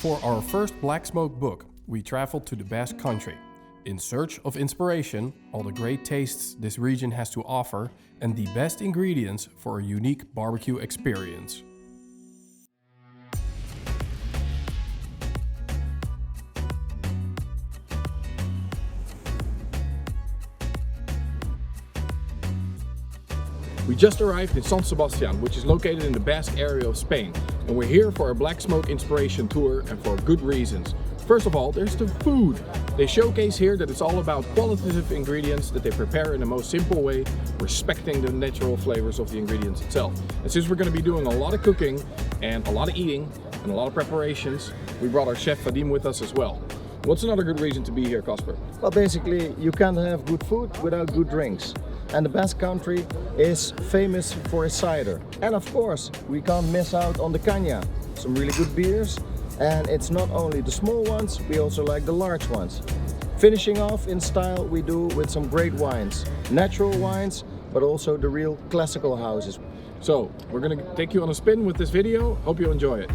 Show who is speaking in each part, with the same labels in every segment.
Speaker 1: For our first Black Smoke book, we traveled to the Basque Country, in search of inspiration, all the great tastes this region has to offer, and the best ingredients for a unique barbecue experience.
Speaker 2: We just arrived in San Sebastian, which is located in the Basque area of Spain, and we're here for a Black Smoke inspiration tour, and for good reasons. First of all, there's the food. They showcase here that it's all about qualitative ingredients that they prepare in the most simple way, respecting the natural flavors of the ingredients itself. And since we're going to be doing a lot of cooking and a lot of eating and a lot of preparations, we brought our chef Vadim with us as well. What's another good reason to be here, Kasper?
Speaker 3: Well, basically, you can't have good food without good drinks. And the Basque Country is famous for its cider. And of course, we can't miss out on the caña. Some really good beers. And it's not only the small ones, we also like the large ones. Finishing off in style, we do with some great wines. Natural wines, but also the real classical houses.
Speaker 2: So, we're going to take you on a spin with this video. Hope you enjoy it.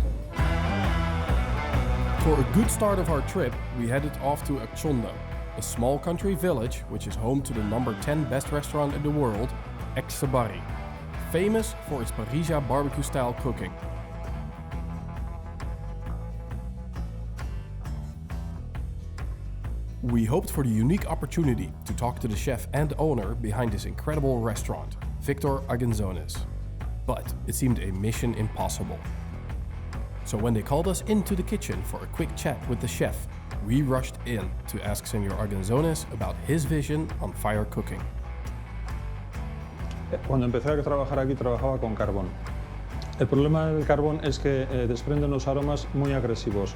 Speaker 1: For a good start of our trip, we headed off to Achtondo, a small country village which is home to the number 10 best restaurant in the world, Extabari, famous for its parrilla barbecue style cooking. We hoped for the unique opportunity to talk to the chef and owner behind this incredible restaurant, Victor Argenzones. But it seemed a mission impossible. So when they called us into the kitchen for a quick chat with the chef, we rushed in to ask Señor Argenzones about his vision on fire cooking.
Speaker 4: Cuando empecé a trabajar aquí trabajaba con carbón. El problema del carbón es que desprende unos aromas muy agresivos,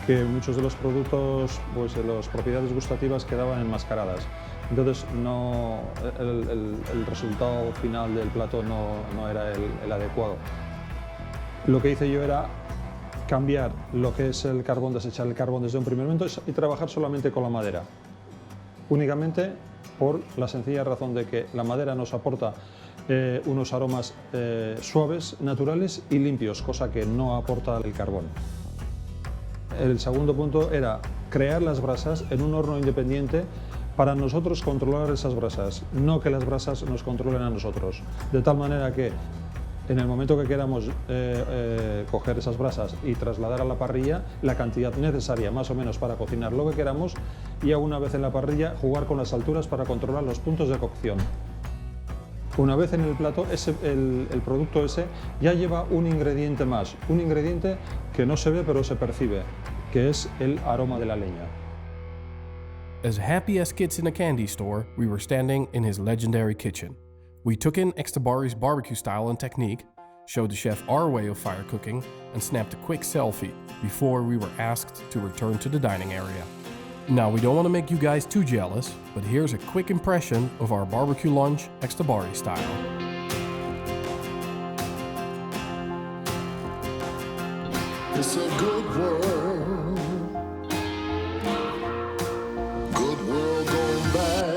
Speaker 4: que muchos de los productos, pues las propiedades gustativas quedaban enmascaradas. Entonces el resultado final del plato no era el adecuado. Lo que hice yo era cambiar lo que es el carbón, desechar el carbón desde un primer momento y trabajar solamente con la madera. Únicamente por la sencilla razón de que la madera nos aporta unos aromas suaves, naturales y limpios, cosa que no aporta el carbón. El segundo punto era crear las brasas en un horno independiente para nosotros controlar esas brasas, no que las brasas nos controlen a nosotros. De tal manera que en el momento que queramos coger esas brasas y trasladar a la parrilla la cantidad necesaria más o menos para cocinar lo que queramos, y una vez en la parrilla jugar con las alturas para controlar los puntos de cocción. Una vez en el plato, el producto ese ya lleva un ingrediente más, un ingrediente que no se ve pero se percibe, que es el aroma de la leña.
Speaker 1: As happy as kids in a candy store, we were standing in his legendary kitchen. We took in Extabari's barbecue style and technique, showed the chef our way of fire cooking, and snapped a quick selfie before we were asked to return to the dining area. Now, we don't want to make you guys too jealous, but here's a quick impression of our barbecue lunch Extabari style.
Speaker 5: It's a good world, good world going bad.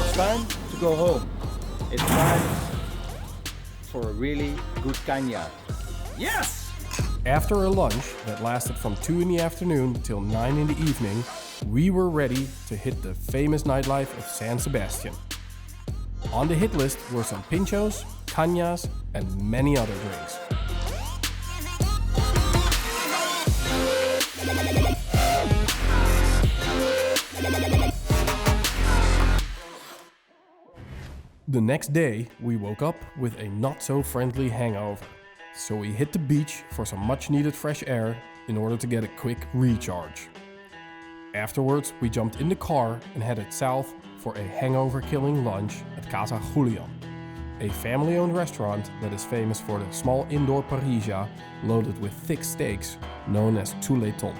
Speaker 3: It's time to go home. It's time for a really good caña.
Speaker 1: Yes! After a lunch that lasted from 2 in the afternoon till 9 in the evening, we were ready to hit the famous nightlife of San Sebastian. On the hit list were some pinchos, cañas, and many other drinks. The next day, we woke up with a not-so-friendly hangover, so we hit the beach for some much-needed fresh air in order to get a quick recharge. Afterwards, we jumped in the car and headed south for a hangover-killing lunch at Casa Julian, a family-owned restaurant that is famous for the small indoor parrilla loaded with thick steaks known as chuletón.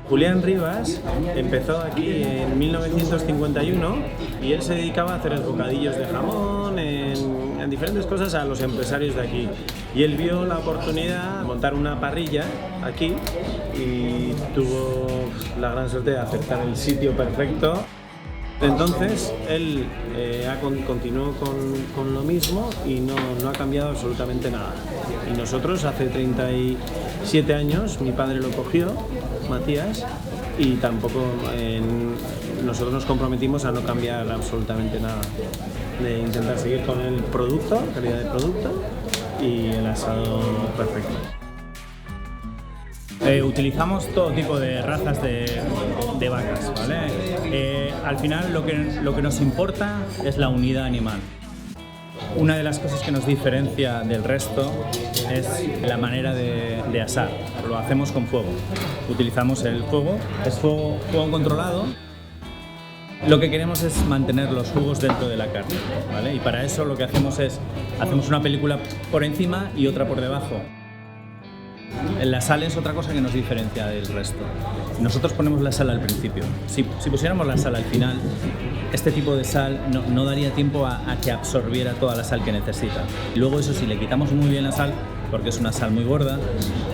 Speaker 6: Julián Rivas empezó aquí en 1951 y él se dedicaba a hacer los bocadillos de jamón en diferentes cosas a los empresarios de aquí. Y él vio la oportunidad de montar una parrilla aquí y tuvo la gran suerte de acertar el sitio perfecto. Entonces él continuó con lo mismo y no ha cambiado absolutamente nada. Y nosotros hace 37 años mi padre lo cogió, Matías, y tampoco nosotros nos comprometimos a no cambiar absolutamente nada, de intentar seguir con el producto, calidad de producto y el asado perfecto.
Speaker 7: Utilizamos todo tipo de razas de vacas, ¿vale? Al final lo que nos importa es la unidad animal. Una de las cosas que nos diferencia del resto es la manera de asar. Lo hacemos con fuego. Utilizamos el fuego, es fuego controlado. Lo que queremos es mantener los jugos dentro de la carne, ¿vale? Y para eso lo que hacemos es una película por encima y otra por debajo. La sal es otra cosa que nos diferencia del resto. Nosotros ponemos la sal al principio. Si pusiéramos la sal al final, este tipo de sal no daría tiempo a que absorbiera toda la sal que necesita. Y luego eso sí, le quitamos muy bien la sal, porque es una sal muy gorda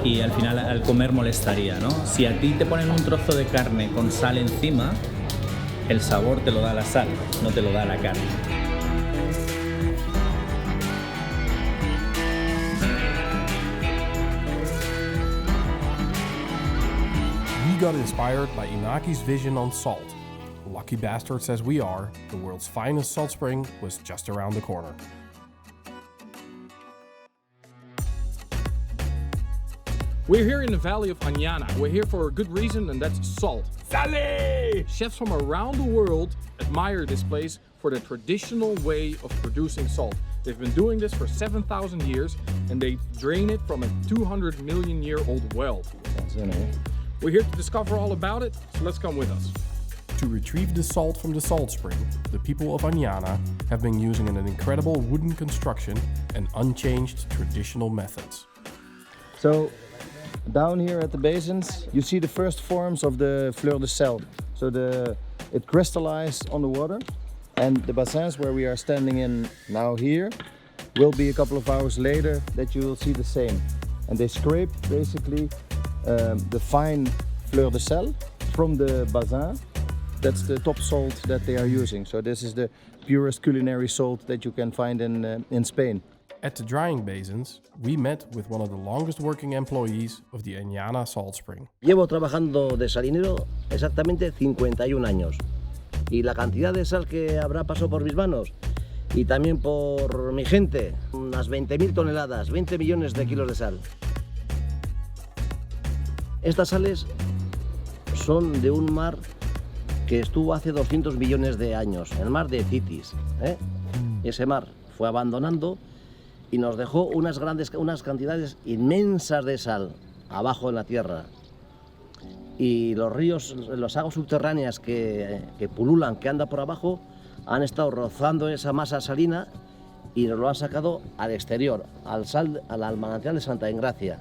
Speaker 7: y al final al comer molestaría, ¿no? Si a ti te ponen un trozo de carne con sal encima, el sabor te lo da la sal, no te lo da la carne.
Speaker 1: We got inspired by Inaki's vision on salt. Lucky bastards as we are, the world's finest salt spring was just around the corner.
Speaker 2: We're here in the valley of Añana. We're here for a good reason, and that's salt. Sale! Chefs from around the world admire this place for the traditional way of producing salt. They've been doing this for 7,000 years, and they drain it from a 200 million year old well.
Speaker 3: That's in here.
Speaker 2: We're here to discover all about it, so let's come with us.
Speaker 1: To retrieve the salt from the salt spring, the people of Añana have been using an incredible wooden construction and unchanged traditional methods.
Speaker 3: So, down here at the basins, you see the first forms of the fleur de sel. So it crystallized on the water, and the bassins where we are standing in now here will be a couple of hours later that you will see the same. And they scrape basically the fine fleur de sel from the bassin. That's the top salt that they are using. So this is the purest culinary salt that you can find in Spain.
Speaker 1: At the drying basins, we met with one of the longest working employees of the Añana Salt Spring.
Speaker 8: Llevo trabajando de salinero exactamente 51 años. Y la cantidad de sal que habrá pasado por mis manos y también por mi gente, unas 20.000 toneladas, 20 millones de kilos de sal. Estas sales son de un mar que estuvo hace 200 millones de años, el mar de Citis. Ese mar fue abandonando y nos dejó unas cantidades inmensas de sal abajo en la tierra. Y los ríos, las aguas subterráneas que pululan, que andan por abajo, han estado rozando esa masa salina y nos lo han sacado al exterior, al manantial de Santa Engracia.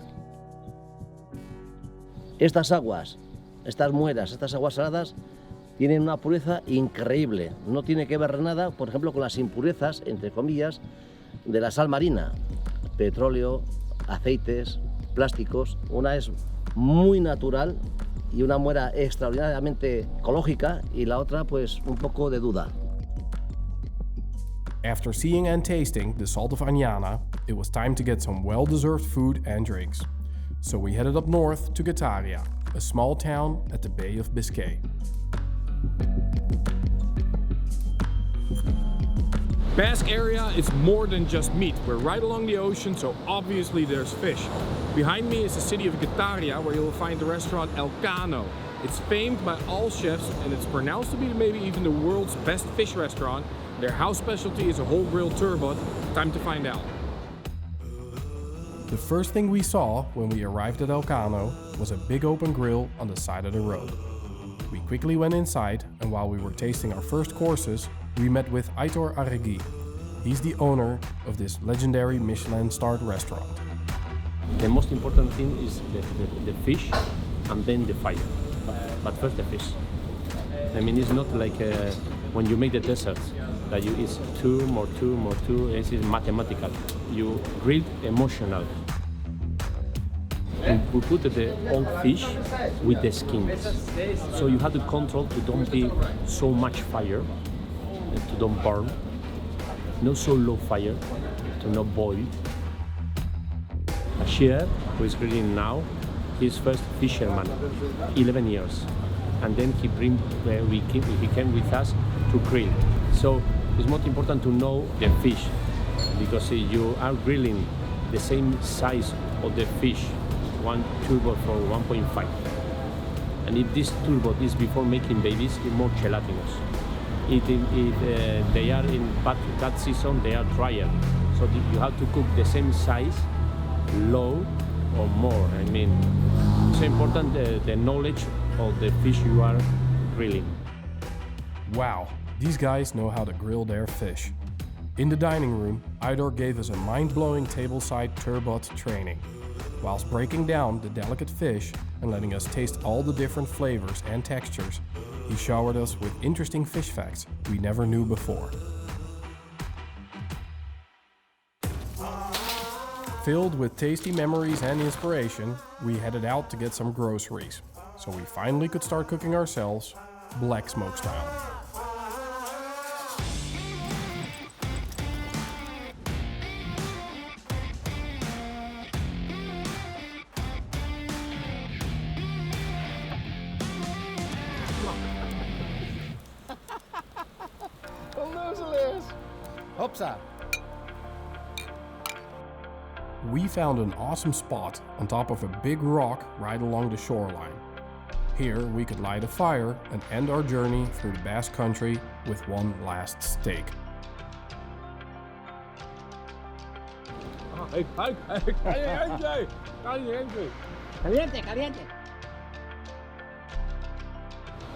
Speaker 8: Estas aguas, estas mueras, estas aguas saladas, tienen una pureza increíble. No tiene que ver nada, por ejemplo, con las impurezas, entre comillas, de la sal marina. Petróleo, aceites, plásticos. Una es muy natural y una muera extraordinariamente ecológica, y la otra, pues, un poco de duda.
Speaker 1: After seeing and tasting the salt of Añana, it was time to get some well-deserved food and drinks. So we headed up north to Getaria, a small town at the Bay of Biscay.
Speaker 2: Basque area is more than just meat. We're right along the ocean, so obviously there's fish. Behind me is the city of Getaria, where you'll find the restaurant Elcano. It's famed by all chefs, and it's pronounced to be maybe even the world's best fish restaurant. Their house specialty is a whole grilled turbot. Time to find out.
Speaker 1: The first thing we saw when we arrived at Elcano was a big open grill on the side of the road. We quickly went inside, and while we were tasting our first courses, we met with Aitor Arregui. He's the owner of this legendary Michelin-starred restaurant.
Speaker 9: The most important thing is the fish and then the fire. But first the fish. I mean, it's not like when you make the desserts. that you is 2 more 2 more 2. This is mathematical. You grill emotional. We put the old fish with the skins, so you have to control to don't be so much fire, to don't burn, not so low fire, to not boil. A chef who is grilling now, he's first fisherman, 11 years, and then he came with us to grill. So it's more important to know the fish, because you are grilling the same size of the fish, one turbo for 1.5. And if this turbo is before making babies, it's more gelatinous. If they are in that season, they are drier. So you have to cook the same size, low or more. I mean, it's important the knowledge of the fish you are grilling.
Speaker 1: Wow, these guys know how to grill their fish. In the dining room, Idor gave us a mind-blowing tableside turbot training. Whilst breaking down the delicate fish and letting us taste all the different flavors and textures, he showered us with interesting fish facts we never knew before. Filled with tasty memories and inspiration, we headed out to get some groceries, so we finally could start cooking ourselves, black smoke style.
Speaker 3: Hopsa.
Speaker 1: We found an awesome spot on top of a big rock right along the shoreline. Here we could light a fire and end our journey through the Basque Country with one last steak.
Speaker 2: Caliente, caliente.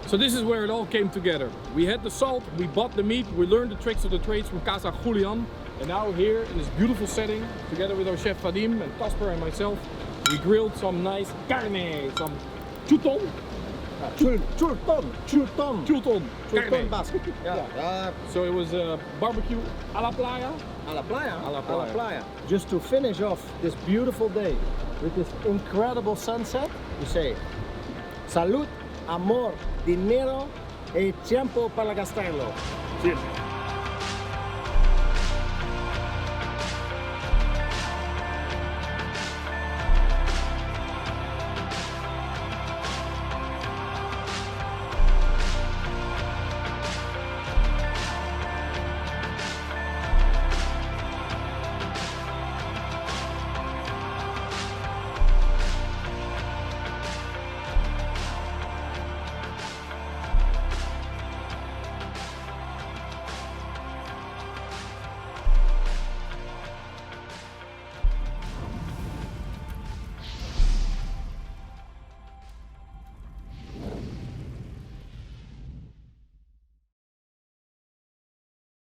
Speaker 2: So this is where it all came together. We had the salt, we bought the meat, we learned the tricks of the trades from Casa Julian, and now here in this beautiful setting, together with our chef Vadim and Kasper and myself, we grilled some nice carne, some chuton.
Speaker 3: Chulton Basque.
Speaker 2: Yeah. So it was barbecue a la playa.
Speaker 3: A la playa.
Speaker 2: A la playa.
Speaker 3: Just to finish off this beautiful day with this incredible sunset, we say, salud, amor, dinero e tiempo para gastarlo.
Speaker 2: Cheers.